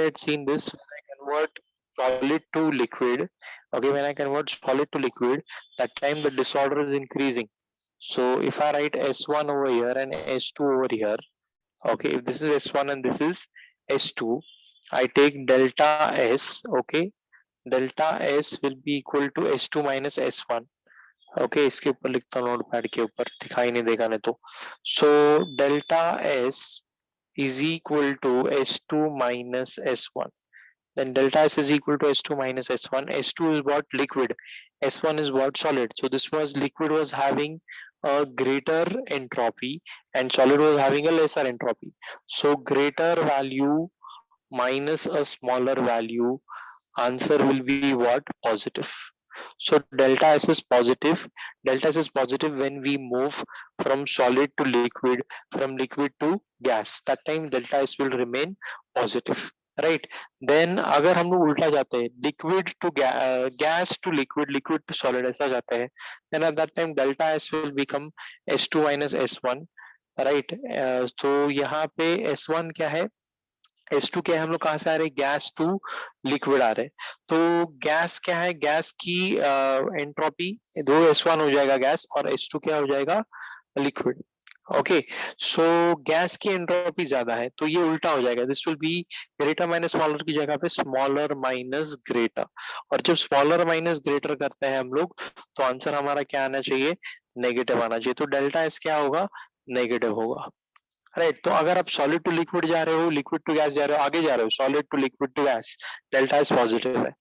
had seen this when I convert solid to liquid. Okay, when I convert solid to liquid, that time the disorder is increasing. So if I write S1 over here and S2 over here, okay, if this is S1 and this is S2, I take delta S, okay, delta S will be equal to S2 minus S1. Okay इसके ऊपर लिखता हूँ notepad के ऊपर, दिखाई नहीं देगा नहीं तो. So delta S is equal to S2 minus S1. Then delta S is equal to S2 minus S1. S2 is what? Liquid. S1 is what? Solid. So this was liquid was having a greater entropy and solid was having a lesser entropy. So greater value minus a smaller value, answer will be what? Positive. So delta S is positive. Delta S is positive when we move from solid to liquid, from liquid to gas. That time delta S will remain positive. Right. Then अगर हम लोग उल्टा जाते हैं, liquid to gas to liquid, liquid to solid ऐसा जाते हैं, then at that time delta S will become S2 minus S1. Right. तो यहाँ पे S1 क्या है? S2 क्या है? हम लोग कहाँ से आ रहे हैं? गैस टू लिक्विड आ रहे हैं. तो गैस क्या है? गैस की एंट्रोपी दो S1 हो जाएगा गैस और S2 क्या हो जाएगा? लिक्विड. ओके, सो गैस की एंट्रोपी ज्यादा है तो ये उल्टा हो जाएगा. This will be greater minus smaller की जगह पे स्मॉलर माइनस ग्रेटर. और जब स्मॉलर माइनस ग्रेटर करते हैं हम लोग तो आंसर हमारा क्या आना चाहिए? नेगेटिव आना चाहिए. तो डेल्टा एस क्या होगा? नेगेटिव होगा. राइट. तो अगर आप सॉलिड टू लिक्विड जा रहे हो, लिक्विड टू गैस जा रहे हो, आगे जा रहे हो, solid to liquid to gas, delta S positive है.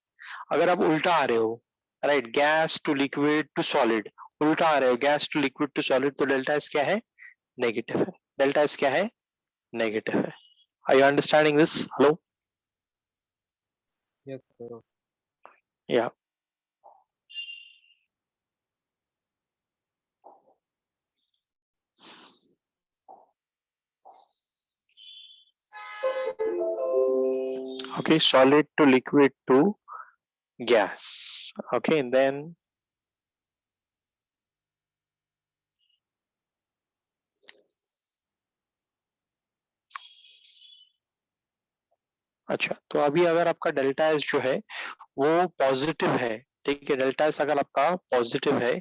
अगर आप उल्टा आ रहे हो, right, gas to liquid to solid, उल्टा आ रहे हो gas to liquid to solid, तो डेल्टा एस क्या है? नेगेटिव है. डेल्टा एस क्या है? नेगेटिव है. Are you understanding this? Hello? Yes, sir. या. Okay, solid to liquid to gas. Okay, and then अच्छा, तो अभी अगर आपका डेल्टा एस जो है वो पॉजिटिव है, ठीक है, डेल्टा एस अगर आपका पॉजिटिव है,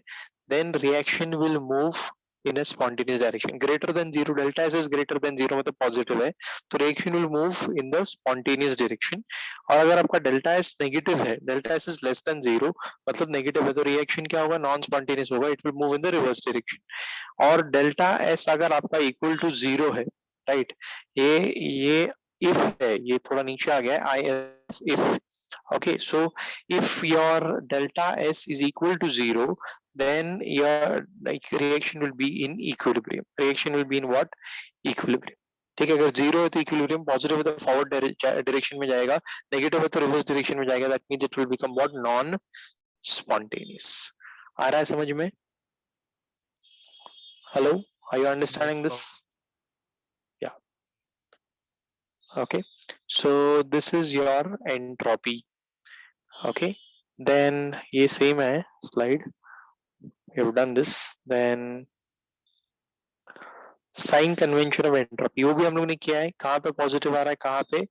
then reaction will move in a spontaneous direction. Greater than zero, delta S is greater than zero मतलब पॉजिटिव है, तो reaction will move in the spontaneous direction. और अगर आपका डेल्टा एस नेगेटिव है, delta S is less than zero मतलब negative है, तो रिएक्शन क्या होगा? नॉन स्पॉन्टेनियस होगा, it will move in the reverse direction. और डेल्टा एस अगर आपका इक्वल टू जीरो है, राइट, ये इफ है, ये थोड़ा नीचे आ गया है, I F if. Okay, so if your delta S is equal to zero, then your like reaction will be in equilibrium. Reaction will be in what? Equilibrium. ठीक है, अगर जीरो है तो इक्विलिब्रियम, पॉजिटिव है तो फॉरवर्ड डायरेक्शन में जाएगा, negative है तो रिवर्स डायरेक्शन में जाएगा. That means it will become what? Non spontaneous. आ रहा है समझ में? Hello, are you understanding this? Yeah. Okay, so this is your entropy. Okay, then ये same है slide. We have done this. Then sign convention of entropy, वो भी हम लोग ने किया है. कहाँ पे पॉजिटिव आ रहा है, कहाँ पे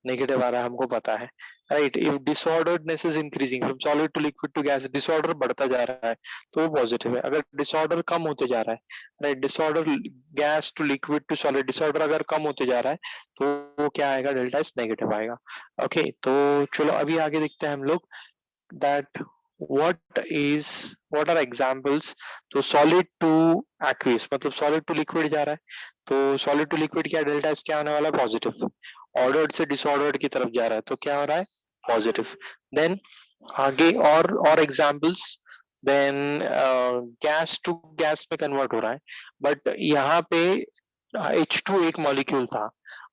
नेगेटिव आ रहा है, हमको पता है. Right. If disorderedness is increasing from solid to liquid to gas, disorder बढ़ता जा रहा है तो वो पॉजिटिव है. अगर डिसऑर्डर कम होते जा रहा है, right, disorder gas to liquid to solid, disorder अगर कम होते जा रहा है तो वो क्या आएगा? डेल्टा एस नेगेटिव आएगा. ओके, तो चलो अभी आगे देखते हैं हम लोग that what are examples. तो solid to aqueous मतलब solid to liquid जा रहा है, तो solid to liquid क्या? डेल्टा एस क्या आने वाला है? पॉजिटिव. ऑर्डर्ड से डिसऑर्डर्ड की तरफ जा रहा है तो क्या हो रहा है? पॉजिटिव. देन आगे और examples. Then gas to gas में कन्वर्ट हो रहा है, बट यहाँ पे H2 एक मॉलिक्यूल था,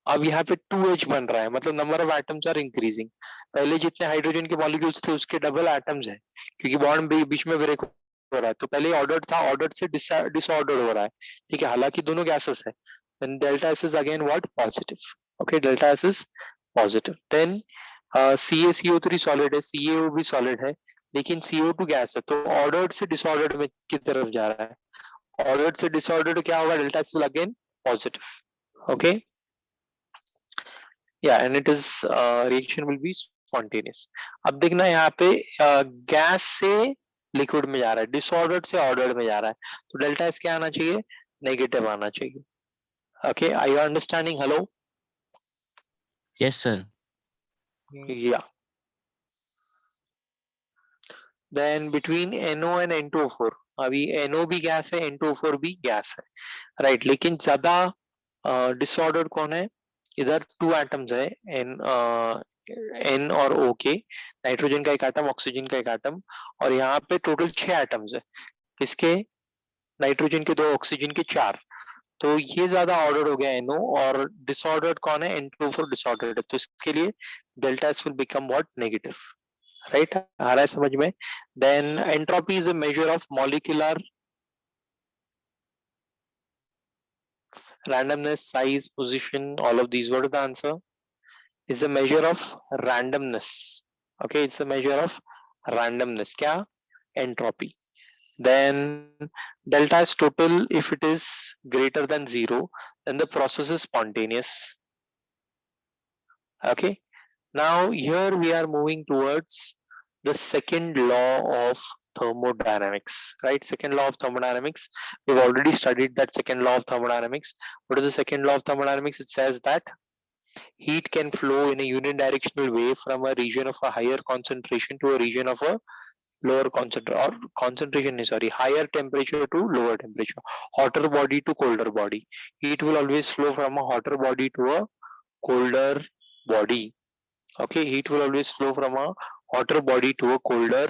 अब यहाँ पे 2H बन रहा है, मतलब number of atoms are increasing. पहले जितने हाइड्रोजन के मॉलिक्यूल्स थे उसके डबल एटम्स है, क्योंकि बॉन्ड बीच में ब्रेक हो रहा है. तो पहले ऑर्डर्ड था, ऑर्डर्ड से डिसऑर्डर्ड हो रहा है, ठीक है, हालांकि दोनों गैसेस है. Then delta S is again what? Positive. Okay, delta S is positive. Then CaCO3 solid है, CaO भी सॉलिड है, लेकिन CO2 गैस है, तो ऑर्डर्ड से डिसऑर्डर्ड में की तरफ जा रहा है. ऑर्डर्ड से डिसऑर्डर्ड क्या होगा? Delta S will again positive. Okay, yeah, and it is reaction will be spontaneous. अब देखना यहाँ पे गैस से लिक्विड में जा रहा है, डिसऑर्डर्ड से ऑर्डर्ड में जा रहा है, तो डेल्टा एस क्या आना चाहिए, नेगेटिव आना चाहिए. Okay, are you understanding? Hello? Yes, sir. Yeah. Then between NO and N2O4, अभी NO भी गैस है, N2O4 भी गैस है, राइट. लेकिन ज्यादा डिसऑर्डर कौन है, इधर टू एटम्स है, N और O के, नाइट्रोजन का एक एटम, ऑक्सीजन का एक एटम, और यहाँ पे टोटल 6 एटम्स है. किसके, नाइट्रोजन के 2, ऑक्सीजन के 4. तो ये ज्यादा ऑर्डर हो गया NO, और डिसऑर्डर्ड कौन है, N2O4 डिसऑर्डर्ड है, तो इसके लिए delta S will become what, negative. Right, आ रहा है समझ में. Then entropy is a measure of molecular randomness, size, position, all of these. What is the answer? Is a measure of randomness. Okay, it's a measure of randomness. क्या, entropy. Then delta is total. If it is greater than 0, then the process is spontaneous. Okay, now here we are moving towards the second law of thermodynamics, right? Second law of thermodynamics, we've already studied that second law of thermodynamics. What is the second law of thermodynamics? It says that heat can flow in a unidirectional way from a region of a higher concentration to a region of a lower concentration, or concentration, sorry, higher temperature to lower temperature, hotter body to colder body. Heat will always flow from a hotter body to a colder body. Okay, heat will always flow from a hotter body to a colder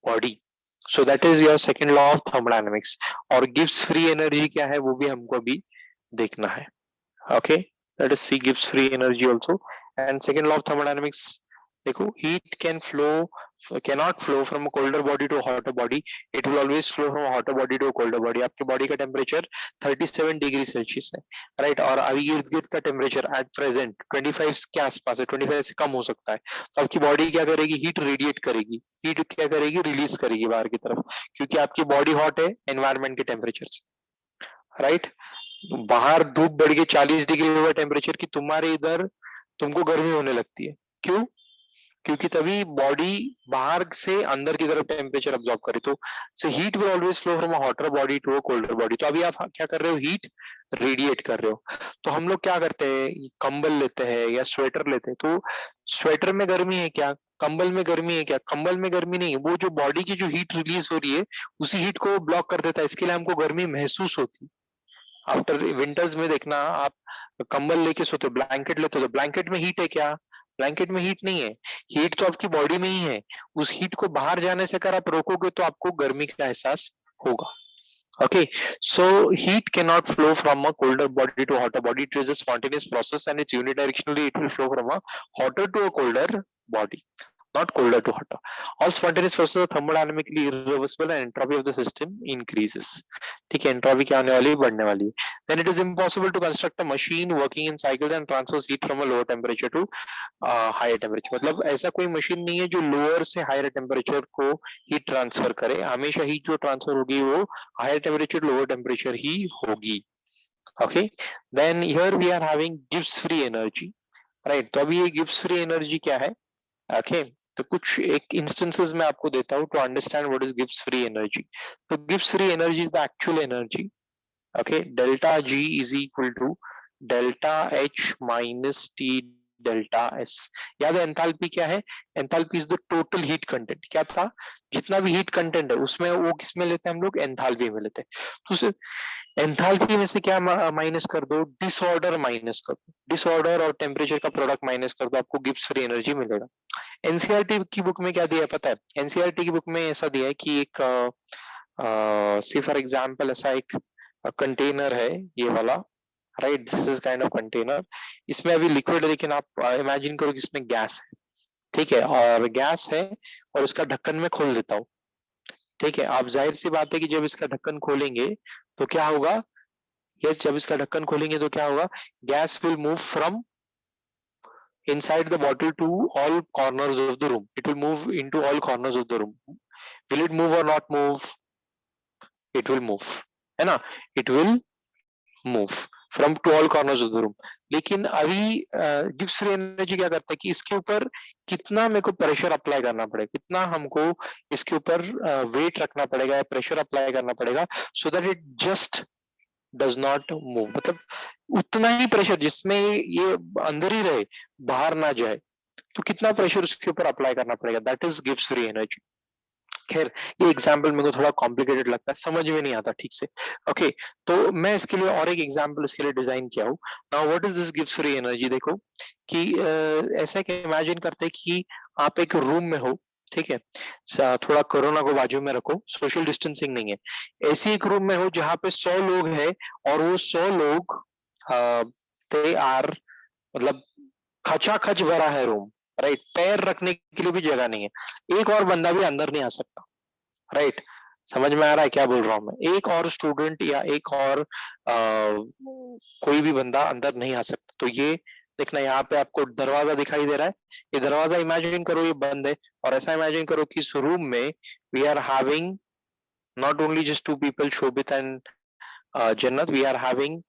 body. So that is your second law of thermodynamics. और Gibbs free energy क्या है वो भी हमको अभी देखना है. Okay, let us see Gibbs free energy also. And second law of thermodynamics, देखो, heat cannot flow from a colder body to a hotter body. It will always flow from a hotter body to a colder body. आपके body का temperature 37 degree Celsius है, right, और अभी इर्द गिर्द का temperature at present 25 के आसपास है, 25 से कम हो सकता है. तो आपकी बॉडी क्या करेगी, हीट रेडिएट करेगी, हीट क्या करेगी, रिलीज करेगी बाहर की तरफ, क्योंकि आपकी बॉडी हॉट है एनवायरमेंट के टेम्परेचर से, राइट. बाहर धूप बढ़ के 40 डिग्री हुआ टेम्परेचर की, तुम्हारे इधर तुमको गर्मी होने लगती है. क्यों, क्योंकि तभी बॉडी बाहर से अंदर की तरफ टेम्परेचर अब्सॉर्ब करे. तो so heat will always flow from a hotter body to a colder body. तो अभी आप क्या कर रहे हो, हीट रेडिएट कर रहे हो. तो हम लोग क्या करते हैं, कंबल लेते हैं या स्वेटर लेते हैं. तो स्वेटर में गर्मी है क्या, कंबल में गर्मी है क्या, कंबल में गर्मी नहीं है, वो जो बॉडी की जो हीट रिलीज हो रही है उसी हीट को ब्लॉक कर देता है, इसके लिए हमको गर्मी महसूस होती है. आफ्टर विंटर्स में देखना, आप कंबल लेके सोते हो, ब्लैंकेट लेते हो, तो ब्लैंकेट में हीट है क्या, ब्लैंकेट में हीट नहीं है. हीट तो आपकी बॉडी में ही है. उस हीट को बाहर जाने से अगर आप रोकोगे तो आपको गर्मी का एहसास होगा. Okay, so heat cannot flow from a colder body to a hotter body. It is a spontaneous process and it's unidirectionally. It will flow from a hotter to a colder body, not colder to hotter. All spontaneous processes are thermodynamically irreversible and entropy of the system increases. ठीक है, entropy क्या होने वाली है, बढ़ने वाली है. Then it is impossible to construct a machine working in cycles and transfers heat from a lower temperature to higher temperature. मतलब ऐसा कोई मशीन नहीं है जो लोअर से हायर टेम्परेचर को हीट ट्रांसफर करे. हमेशा हीट जो ट्रांसफर होगी वो हायर टेम्परेचर लोअर टेम्परेचर ही होगी. Okay, then here we are having Gibbs free energy, right. तो अभी ये Gibbs free energy क्या है, okay, तो कुछ एक इंस्टेंसेस में आपको देता हूँ to understand what is Gibbs free energy. तो Gibbs free energy is the actual energy. Okay, delta G is equal to delta H minus T delta S. याद है एंथैल्पी क्या है, enthalpy is the total heat content. क्या था, जितना भी heat content है उसमें वो किस में लेते हैं हम लोग, एंथैल्पी में लेते हैं. तो एंथैल्पी में से क्या माइनस कर दो, डिसऑर्डर माइनस कर दो, डिसऑर्डर और टेम्परेचर का प्रोडक्ट माइनस कर दो, आपको गिब्स फ्री एनर्जी मिलेगा. एनसीईआरटी की बुक में क्या दिया है पता है, एनसीईआरटी की बुक में ऐसा दिया है कि एक सी फॉर एग्जांपल ऐसा एक कंटेनर है ये वाला, right, this is kind of container. इसमें अभी लिक्विड है, लेकिन आप इमेजिन करो कि इसमें गैस है, ठीक है, और गैस है और उसका ढक्कन में खोल देता हूँ. ठीक है, आप जाहिर सी बात है कि जब इसका ढक्कन खोलेंगे तो क्या होगा, यस, जब इसका ढक्कन खोलेंगे तो क्या होगा, gas will move from inside the bottle to all corners of the room. It will move into all corners of the room. Will it move or not move? It will move, है ना, it will move. From to all corners of the room. लेकिन अभी Gibbs free energy क्या करता है कि इसके ऊपर कितना मेरे को प्रेशर अप्लाई करना पड़ेगा, कितना हमको इसके ऊपर वेट रखना पड़ेगा, प्रेशर अप्लाई करना पड़ेगा, so that it just does not move. मतलब उतना ही प्रेशर जिसमें ये अंदर ही रहे, बाहर ना जाए, तो कितना प्रेशर उसके ऊपर अप्लाई करना पड़ेगा, that is Gibbs free energy. खैर ये एग्जाम्पल मेरे को थोड़ा कॉम्प्लिकेटेड लगता है, समझ में नहीं आता ठीक से। ओके, तो मैं इसके लिए और एक एग्जाम्पल इसके लिए डिजाइन किया हूँ। Now what is this gives free energy? देखो कि ऐसा कि इमेजिन करते हैं कि आप एक रूम में हो, ठीक है, थोड़ा कोरोना को बाजू में रखो, सोशल डिस्टेंसिंग नहीं है, ऐसी एक रूम में हो जहाँ पे 100 लोग हैं, और वो 100 लोग दे आर, मतलब खचाखच भरा है रूम, राइट, पैर रखने के लिए भी जगह नहीं है, एक और बंदा भी अंदर नहीं आ सकता, राइट। समझ में आ रहा है क्या बोल रहा हूँ मैं? एक और स्टूडेंट या एक और कोई भी बंदा अंदर नहीं आ सकता। तो ये देखना, यहाँ पे आपको दरवाजा दिखाई दे रहा है, ये दरवाजा इमेजिन करो ये बंद है, और ऐसा इमेजिन करो कि इस रूम में we are having not only just two people, Shobhit and Jannat, we are having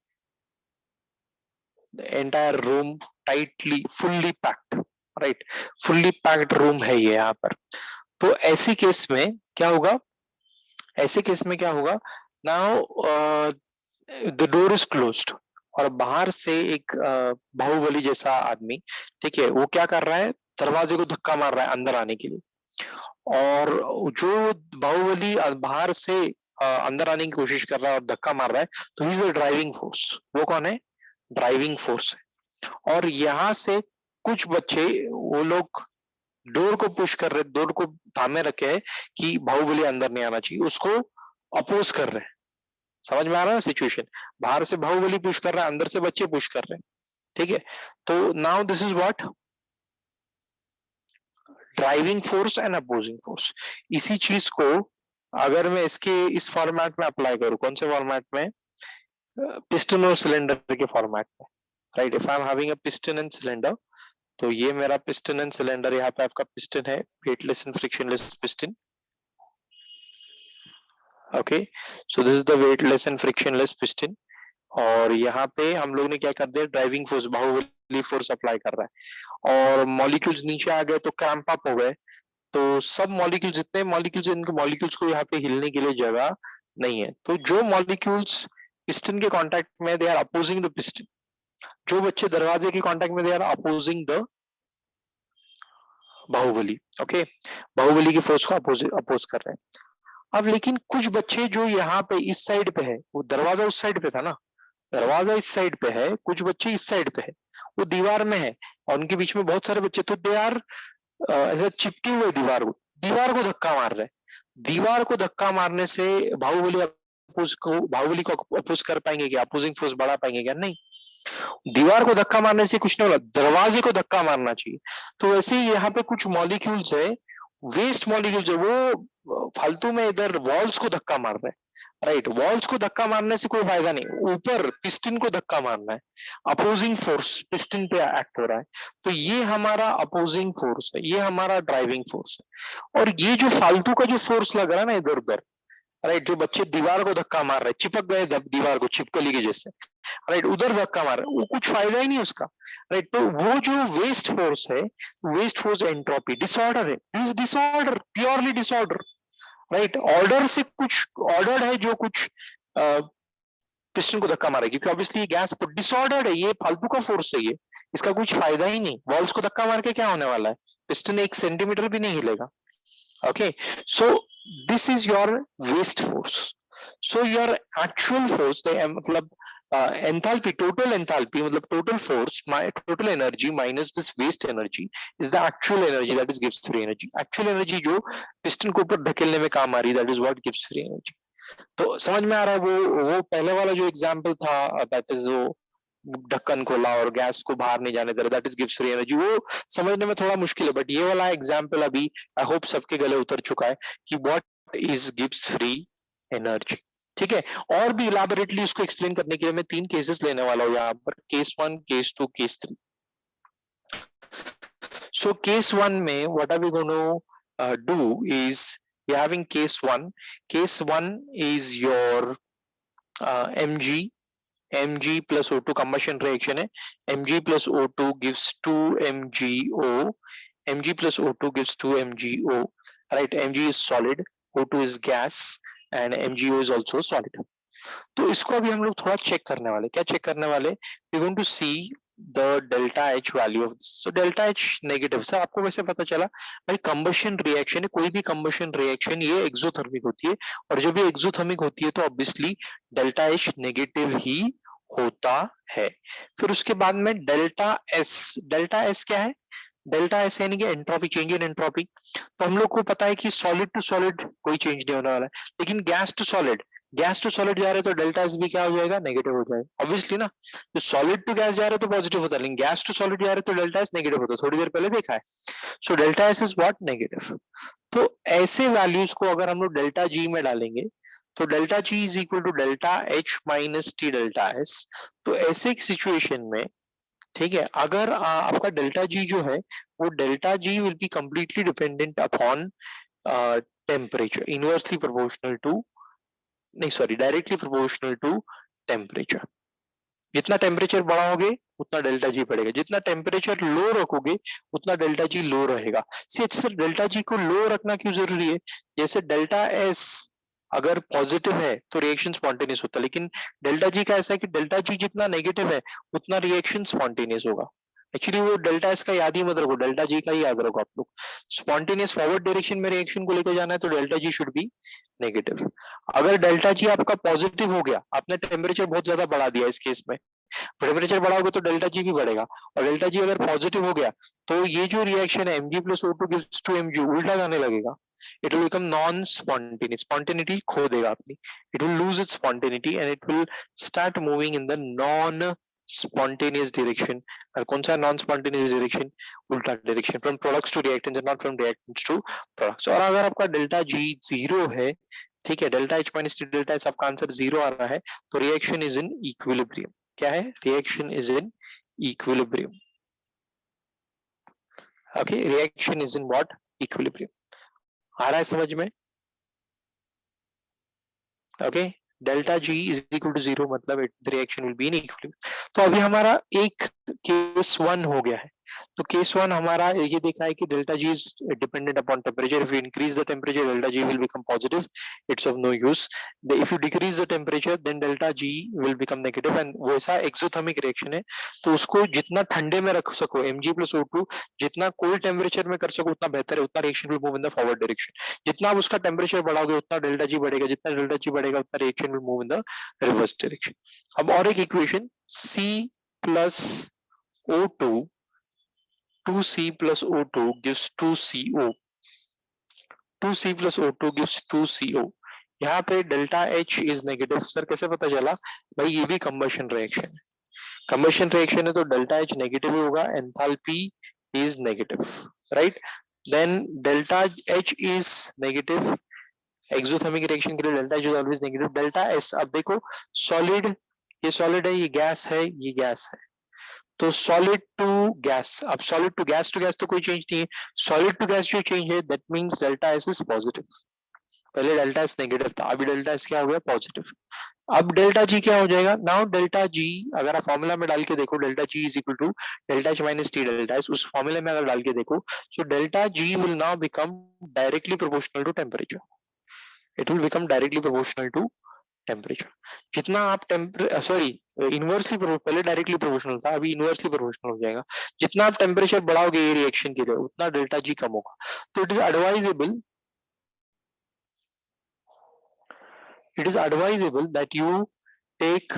the entire room tightly fully packed, right, fully packed room है ये यहाँ पर। तो ऐसी केस में क्या होगा, ऐसे केस में क्या होगा, now the door is closed, और बाहर से एक बाहुबली जैसा आदमी, ठीक है, वो क्या कर रहा है, दरवाजे को धक्का मार रहा है अंदर आने के लिए। और जो बाहुबली बाहर से अंदर आने की कोशिश कर रहा है और धक्का मार रहा है, तो he is the driving force. वो कौन है? ड्राइविंग फोर्स है। और यहाँ से कुछ बच्चे, वो लोग डोर को पुश कर रहे, डोर को थामे रखे है कि बाहुबली अंदर नहीं आना चाहिए, उसको अपोज कर रहे हैं। समझ में आ रहा है सिचुएशन? बाहर से बाहुबली पुश कर रहा है, अंदर से बच्चे पुश कर रहे हैं, ठीक है। तो now this is what, driving force and opposing force. इसी चीज को अगर मैं इसके इस फॉर्मेट में अप्लाई करूं, कौन से फॉर्मेट में? पिस्टन और सिलेंडर के फॉर्मेट में, right. If I am having a piston and cylinder, तो ये मेरा पिस्टन एंड सिलेंडर, यहाँ पे आपका पिस्टन है, weightless and frictionless piston, okay. So this is the weightless and frictionless piston. और यहाँ पे हम लोग ने क्या कर दिया, driving force, Baahubali force apply कर रहा है, और मॉलिक्यूल्स नीचे आ गए तो क्रैम्प अप हो गए। तो सब मॉलिक्यूल्स, जितने मॉलिक्यूल्स, इनके मॉलिक्यूल्स को यहाँ पे हिलने के लिए जगह नहीं है। तो जो मॉलिक्यूल्स पिस्टन के कांटेक्ट में, they are opposing the piston. जो बच्चे दरवाजे के कांटेक्ट में, they are opposing the Baahubali, okay. Baahubali की फोर्स को अपोज कर रहे हैं। अब लेकिन कुछ बच्चे जो यहाँ पे इस साइड पे है, वो दरवाजा उस साइड पे था ना, दरवाजा इस साइड पे है, कुछ बच्चे इस साइड पे है, वो दीवार में है, और उनके बीच में बहुत सारे बच्चे, तो दे आर ऐसा चिपके हुए दीवार को धक्का मार रहे हैं। दीवार को धक्का मारने से बाहुबली को अपोज कर पाएंगे क्या, अपोजिंग फोर्स बढ़ा पाएंगे क्या? नहीं। दीवार को धक्का मारने से कुछ नहीं होगा, दरवाजे को धक्का मारना चाहिए। तो वैसे ही यहाँ पे कुछ मॉलिक्यूल्स है, वेस्ट मॉलिक्यूल्स है, वो फालतू में इधर वॉल्स को धक्का मार रहे हैं, राइट। वॉल्स को धक्का मारने से कोई फायदा नहीं, ऊपर पिस्टन को धक्का मारना है, अपोजिंग फोर्स पिस्टन पे एक्ट हो रहा है। तो ये हमारा अपोजिंग फोर्स है, ये हमारा ड्राइविंग फोर्स है। और ये जो फालतू का जो फोर्स लग रहा है ना इधर उधर, राइट, जो बच्चे दीवार को धक्का मार रहे हैं, चिपक गए दीवार को छिपकली के जैसे, राइट, उधर धक्का मार रहे हैं, वो कुछ फायदा ही नहीं उसका, राइट। तो वो जो वेस्ट फोर्स है, वेस्ट फोर्स एंट्रोपी, डिसऑर्डर है, this disorder, purely disorder, right. Order से कुछ ऑर्डर्ड है, जो कुछ पिस्टन को धक्का मारे, क्योंकि ऑब्वियसली गैस तो डिसऑर्डर्ड है, ये फालतू का फोर्स है, ये इसका कुछ फायदा ही नहीं। वॉल्स को धक्का मार के क्या होने वाला है, पिस्टन 1 सेंटीमीटर भी नहीं हिलेगा, okay. So this is your waste force. So your actual force, the मतलब enthalpy, total enthalpy मतलब total force, my total energy minus this waste energy is the actual energy, that is gives free energy. Actual energy जो piston को ऊपर धकेलने में काम आ रही है, that is what gives free energy. तो समझ में आ रहा है? वो पहले वाला जो एग्जाम्पल था, that is वो ढक्कन खोला और गैस को बाहर नहीं जाने दे रहा, that is gives free energy, वो समझने में थोड़ा मुश्किल है, बट ये वाला एग्जांपल अभी आई होप सबके गले उतर चुका है कि what is gives free energy, ठीक है। और भी इलाबोरेटली उसको एक्सप्लेन करने के लिए मैं 3 केसेस लेने वाला हूँ यहाँ पर, case 1, case 2, case 3। So case 1 में what are we gonna do is, we having case 1 is your mg Mg plus O2 combustion reaction है, Mg plus O2 gives 2 MgO, Mg plus O2 gives 2 MgO, right? Mg is solid, O2 is gas and MgO is also solid. तो इसको अभी हम लोग थोड़ा check करने वाले, क्या चेक करने वाले, we going to see the delta H value of this. So delta H negative. Sir आपको वैसे पता चला भाई कंबशन रिएक्शन है, कोई भी कंबशन रिएक्शन ये एक्सोथर्मिक होती है, और जब ये एक्सोथर्मिक होती है तो ऑब्वियसली डेल्टा एच नेगेटिव ही होता है। फिर उसके बाद में डेल्टा एस क्या है, डेल्टा एस यानी कि एंट्रोपी, चेंज इन एंट्रोपी। तो हम लोग को पता है कि सॉलिड टू सॉलिड कोई चेंज नहीं होने वाला है, लेकिन गैस टू सॉलिड जा रहे तो डेल्टा एस भी क्या हो जाएगा, नेगेटिव हो जाएगा ऑब्वियसली ना। तो सॉलिड टू गैस जा रहे तो पॉजिटिव होता है, लेकिन गैस टू सॉलिड जा रहे तो डेल्टा एस नेगेटिव होता है, थोड़ी देर पहले देखा है। So delta S is what, negative. तो ऐसे वैल्यूज को अगर हम लोग डेल्टा जी में डालेंगे तो delta G is equal to delta H minus T delta S. तो ऐसे एक सिचुएशन में, ठीक है, अगर आपका डेल्टा जी जो है वो delta G will be completely dependent upon temperature, inversely proportional to, नहीं sorry, directly proportional to temperature. जितना टेम्परेचर बढ़ाओगे उतना डेल्टा जी बढ़ेगा, जितना टेम्परेचर लो रखोगे उतना डेल्टा जी लो रहेगा। अच्छा सर डेल्टा जी को लो रखना क्यों जरूरी है, जैसे डेल्टा एस अगर पॉजिटिव है तो रिएक्शन स्पॉन्टेनियस होता है, लेकिन डेल्टा जी का ऐसा है कि डेल्टा जी जितना नेगेटिव है उतना रिएक्शन स्पॉन्टेनियस होगा। एक्चुअली वो डेल्टा एस का याद ही मत रखो, डेल्टा जी का ही याद रखो आप लोग। स्पॉन्टेनियस फॉरवर्ड डायरेक्शन में रिएक्शन को लेकर जाना है तो delta ji should be negative. अगर डेल्टा जी आपका पॉजिटिव हो गया, आपने टेम्परेचर बहुत ज्यादा बढ़ा दिया इस केस में, टेम्परेचर बढ़ाओगे तो डेल्टा जी भी बढ़ेगा, और डेल्टा जी अगर पॉजिटिव हो गया तो ये जो रिएक्शन है Mg plus O2 gives to Mg उल्टा जाने लगेगा, it will become non spontaneous, spontaneity खो देगा अपनी, it will lose its spontaneity and it will start moving in the non spontaneous direction। और कौन सा नॉन स्पॉन्टेनियस डायरेक्शन, उल्टा direction, from products to reactants not from reactants to products. और अगर आपका डेल्टा जी जीरो है, ठीक है, delta H minus T delta S आपका आंसर जीरो आ रहा है, तो रिएक्शन इज इन इक्विलिब्रियम। क्या है, reaction is in equilibrium. Okay, reaction is in what, equilibrium. आ रहा है समझ में? Okay, delta G is equal to zero मतलब the reaction will be in equilibrium. तो अभी हमारा एक केस वन हो गया है। तो केस वन हमारा ये देखा है कि delta G is dependent upon temperature, if you increase the temperature delta G will become positive, it's of no use. If you decrease the temperature then delta G will become negative, and वैसा exothermic reaction है तो उसको जितना ठंडे में रख सको, Mg plus O2 जितना कोल्ड टेम्परेचर में कर सको उतना बेहतर है, उतना reaction will move in the forward direction. जितना आप उसका टेम्परेचर बढ़ाओगे उतना डेल्टा जी बढ़ेगा, जितना डेल्टा जी बढ़ेगा उतना reaction will move in the reverse direction. अब और एक equation, C plus O2, 2C plus O2 gives 2CO, 2C plus O2 gives 2CO। यहाँ पे delta H is negative. Sir कैसे पता चला, भाई ये भी कंबशन रिएक्शन है, कंबशन रिएक्शन है तो डेल्टा H नेगेटिव होगा, enthalpy is negative, right. Then delta H is negative, exothermic reaction के लिए delta H is always negative. Delta S, अब देखो सॉलिड, ये सॉलिड है, ये गैस है, ये गैस है, तो सॉलिड टू गैस, अब सॉलिड टू गैस तो कोई चेंज नहीं है, सॉलिड टू गैस जो चेंज है that means delta S is positive. पहले डेल्टा एस नेगेटिव था, अभी डेल्टा एस क्या हो गया, पॉजिटिव। अब डेल्टा जी क्या हो जाएगा, नाउ डेल्टा जी अगर आप फॉर्मूला में डाल के देखो, delta G is equal to delta H minus T delta S, उस फॉर्मूले में अगर डाल के देखो, so delta G will now become directly proportional to temperature, it will become directly proportional to temperature. जितना आप सॉरी इनवर्सली, पहले डायरेक्टली प्रोपोर्शनल था, अभी इनवर्सली प्रोपोर्शनल हो जाएगा। जितना आप टेम्परेचर बढ़ाओगे ये रिएक्शन के लिए उतना डेल्टा जी कम होगा। तो it is advisable that you take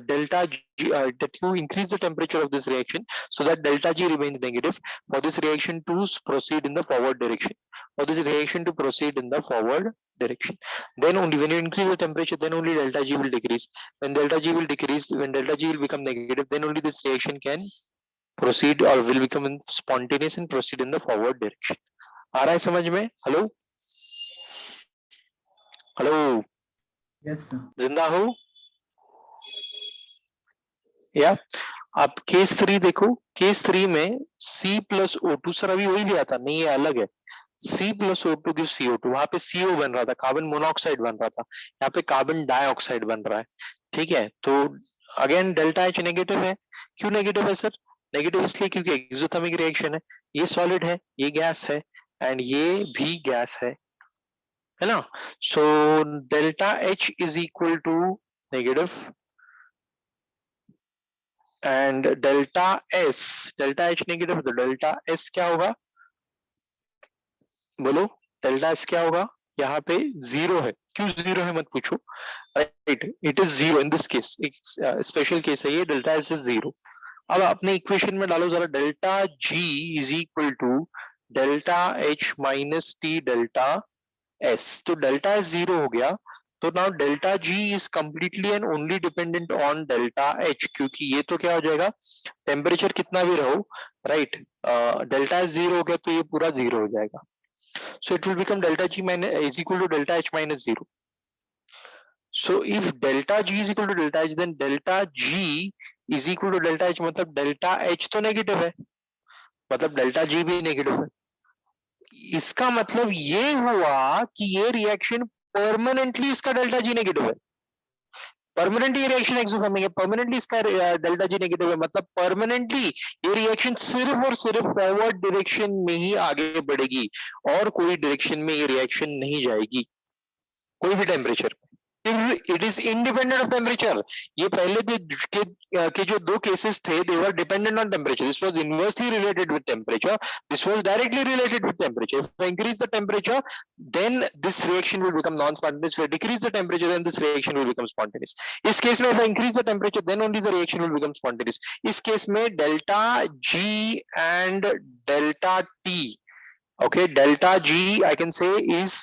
delta G, that you increase the temperature of this reaction so that delta G remains negative for this reaction to proceed in the forward direction. For this reaction to proceed in the forward direction, then only when you increase the temperature, then only delta G will decrease. When delta G will decrease, when delta G will become negative, then only this reaction can proceed or will become spontaneous and proceed in the forward direction. आ रहा है समझ में? Hello hello, yes sir, जिंदा हो या? आप case 3 देखो, case 3 में C प्लस O2, सर अभी वही लिया था, नहीं ये अलग है। C plus O2 give CO2, वहां पे CO बन रहा था, कार्बन मोनोऑक्साइड बन रहा था, यहाँ पे कार्बन डाइऑक्साइड बन रहा है, ठीक है, तो अगेन डेल्टा एच नेगेटिव है। क्यों नेगेटिव है सर? नेगेटिव इसलिए क्योंकि एक्सोथर्मिक रिएक्शन है, ये सॉलिड है, ये गैस है, एंड ये भी गैस है ना। So delta H is equal to negative, and delta H negative, तो डेल्टा एस क्या होगा बोलो? डेल्टा एस क्या होगा? यहाँ पे जीरो है। क्यों जीरो है मत पूछो, right, it is zero in this case, एक स्पेशल केस है ये, डेल्टा एस इज जीरो। अब अपने इक्वेशन में डालो जरा, delta G is equal to delta H minus T delta S. तो डेल्टा एस जीरो हो गया, तो now delta G is completely and only dependent on delta H, क्योंकि ये तो क्या हो जाएगा, टेम्परेचर कितना भी रहो, राइट, डेल्टा एस जीरो हो गया तो ये पूरा जीरो हो जाएगा। So it will become delta G minus is equal to delta H minus 0. So if delta G is equal to delta H, then delta G is equal to delta H, मतलब delta H तो negative है, मतलब delta G भी negative है। इसका मतलब ये हुआ कि ये रिएक्शन परमानेंटली इसका डेल्टा G नेगेटिव है। परमानेंटली ये रिएक्शन एक्सोथर्मिक है, परमानेंटली इसका डेल्टा G नेगेटिव है, मतलब परमानेंटली ये रिएक्शन सिर्फ और सिर्फ फॉरवर्ड डायरेक्शन में ही आगे बढ़ेगी, और कोई डायरेक्शन में ये रिएक्शन नहीं जाएगी कोई भी temperature. It is independent of temperature. ये पहले के जो दो केसेस थे, they were dependent on temperature. This was inversely related with temperature, this was directly related with temperature. If I increase the temperature, then this reaction will become non-spontaneous. If I decrease the temperature, then this reaction will become spontaneous. इस case में if I increase the temperature, then only the reaction will become spontaneous. इस case में delta G and delta T, okay, delta G I can say is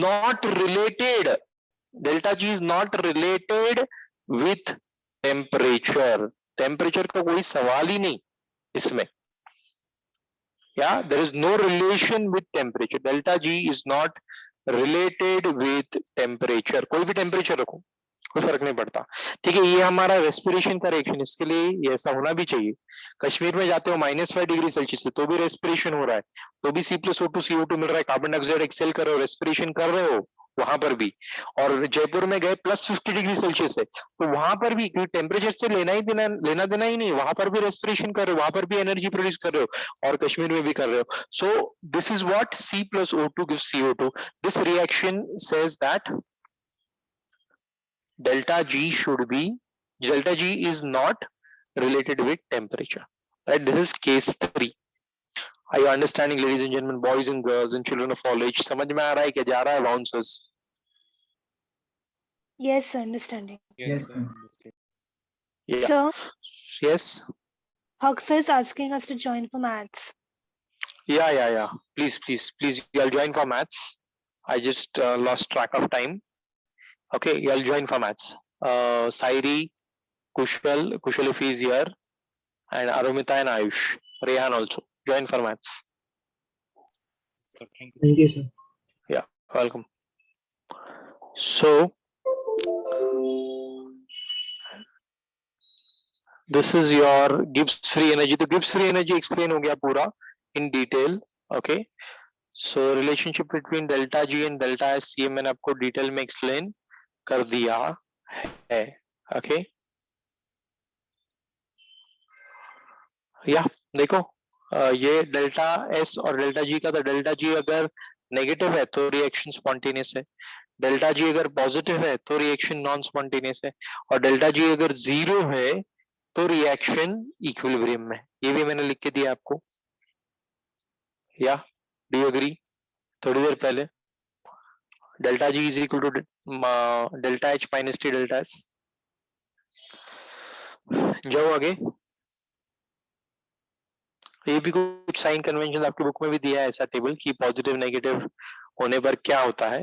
not related, delta G is not related with temperature. Temperature का कोई सवाल ही नहीं इसमें, yeah there is no relation with temperature. Delta G is not related with temperature, कोई भी temperature रखो कोई फर्क नहीं पड़ता। ठीक है, ये हमारा रेस्पिरेशन का रिएक्शन, इसके लिए ये ऐसा होना भी चाहिए। कश्मीर में जाते हो -5 डिग्री सेल्सियस से तो भी रेस्पिरेशन हो रहा है, तो भी C+O2 CO2 मिल रहा है, कार्बन डाइऑक्साइड एक्सेल कर रहे हो, रेस्पिरेशन कर रहे हो वहां पर भी। और जयपुर में गए +50 डिग्री सेल्सियस है, तो वहां पर भी टेम्परेचर से लेना देना ही नहीं, वहां पर भी रेस्पिरेशन कर रहे हो, वहां पर भी एनर्जी प्रोड्यूस कर रहे हो, और कश्मीर में भी कर रहे हो। सो this is what C+O2 gives CO2. This reaction says that delta G is not related with temperature, right? This is case 3. Are you understanding, ladies and gentlemen, boys and girls and children of all age? समझ में आ रहा है क्या? जा रहा है bouncers? Yes, sir, understanding. Yes, sir. Yeah. Sir, Yes. Haqsa is asking us to join for maths. Yeah. Please, you'll join for maths. I just lost track of time. Okay, you'll join for maths. Sairi, Kushal if he's here, and Arumita and Ayush. Rehan also. Join for maths. Thank you, sir. Yeah, welcome. So, this is your Gibbs free energy. तो Gibbs free energy explain हो गया पूरा in detail. Okay. So relationship between delta G and delta S ये मैंने आपको detail में explain कर दिया है. Okay. या देखो, ये डेल्टा एस और डेल्टा जी का, तो डेल्टा जी अगर नेगेटिव है तो रिएक्शन स्पॉन्टेनियस है, डेल्टा जी अगर पॉजिटिव है तो रिएक्शन नॉन स्पॉन्टेनियस है, और डेल्टा जी अगर जीरो है तो रिएक्शन इक्विलिब्रियम में। ये भी मैंने लिख के दिया आपको, या डू यू एग्री? थोड़ी देर पहले delta G is equal to delta H minus T delta S. जाओ आगे। ये भी कुछ साइन कन्वेंशन आपकी बुक में भी दिया है ऐसा टेबल कि पॉजिटिव नेगेटिव होने पर क्या होता है।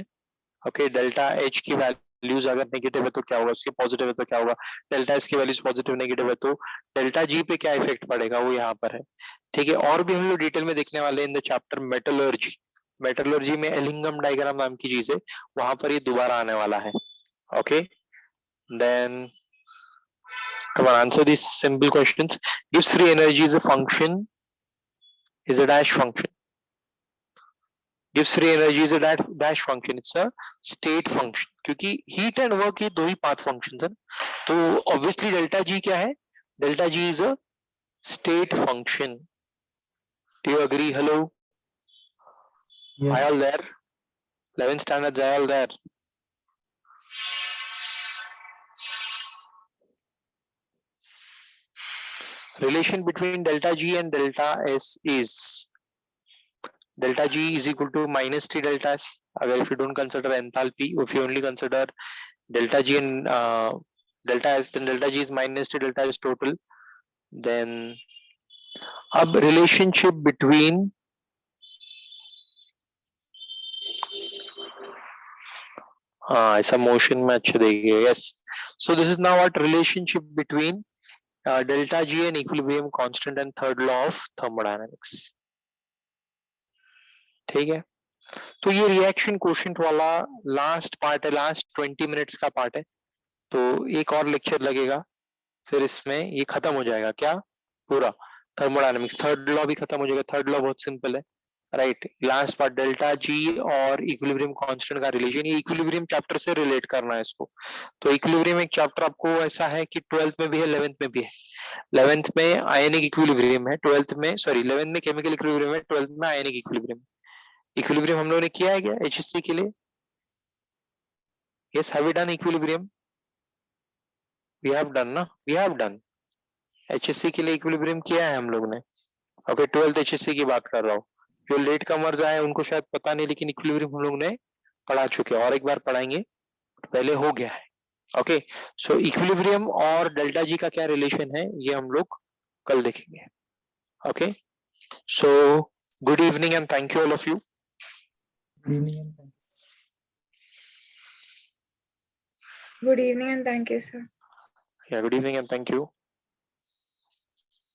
ओके, डेल्टा एच की वैल्यूज अगर नेगेटिव है तो क्या होगा, उसके पॉजिटिव है तो क्या होगा, डेल्टा एस की वैल्यूज पॉजिटिव नेगेटिव है तो डेल्टा जी पे क्या इफेक्ट पड़ेगा, वो यहाँ पर है। ठीक है, और भी हम लोग डिटेल में देखने वाले in the chapter metallurgy. Metallurgy में एलिंगम डायग्राम नाम की चीज है, वहां पर ये दोबारा आने वाला है। Okay, then come on, answer these simple questions. Gibbs free energy is a function, is a dash function. gives free energy is a dash function. It's a state function. क्योंकि heat and work ये दो ही path functions हैं, तो obviously delta G क्या है? Delta G is a state function. Do you agree? Hello? Are Yes. all there? 11th standards are all there? Relation between delta G and delta S is delta G is equal to minus T delta S. Again, if you don't consider enthalpy, if you only consider delta G and delta S, then delta G is minus T delta S total. Then अब relationship between ऐसा motion में अच्छे देखेगा. Yes. So this is now what relationship between delta G and equilibrium constant and third law of thermodynamics. ठीक है, तो ये reaction quotient वाला लास्ट पार्ट है, लास्ट 20 मिनट्स का पार्ट है, तो एक और लेक्चर लगेगा, फिर इसमें ये खत्म हो जाएगा. क्या? पूरा थर्मोडायनामिक्स. थर्ड लॉ भी खत्म हो जाएगा. थर्ड लॉ बहुत सिंपल है, right. Last part delta G और इक्विलिब्रियम कांस्टेंट का रिलेशन, ये इक्विलिब्रियम चैप्टर से रिलेट करना है इसको. तो इक्विलिब्रियम एक चैप्टर आपको ऐसा है कि 12th में भी है, 11th में भी है. 11th में आयनिक इक्विलिब्रियम है, 12th में 11th में केमिकल इक्विलिब्रियम है, 12th में आयनिक इक्विलिब्रियम. इक्विलिब्रियम हम लोगों ने किया है क्या HSC के लिए? Yes, have we done equilibrium? We have done ना? We have done. HSC के लिए equilibrium किया है हम लोग ने. Okay, 12th HSC की बात कर रहा हूँ. जो लेट कमर्स आए उनको शायद पता नहीं, लेकिन equilibrium हम लोग ने पढ़ा चुके हैं और एक बार पढ़ाएंगे, पहले हो गया है. Okay, so equilibrium और delta G का क्या रिलेशन है ये हम लोग कल देखेंगे. Okay, so good evening and thank you all of you. Good evening and thank you. Good evening and thank you, sir. Yeah, good evening and thank you.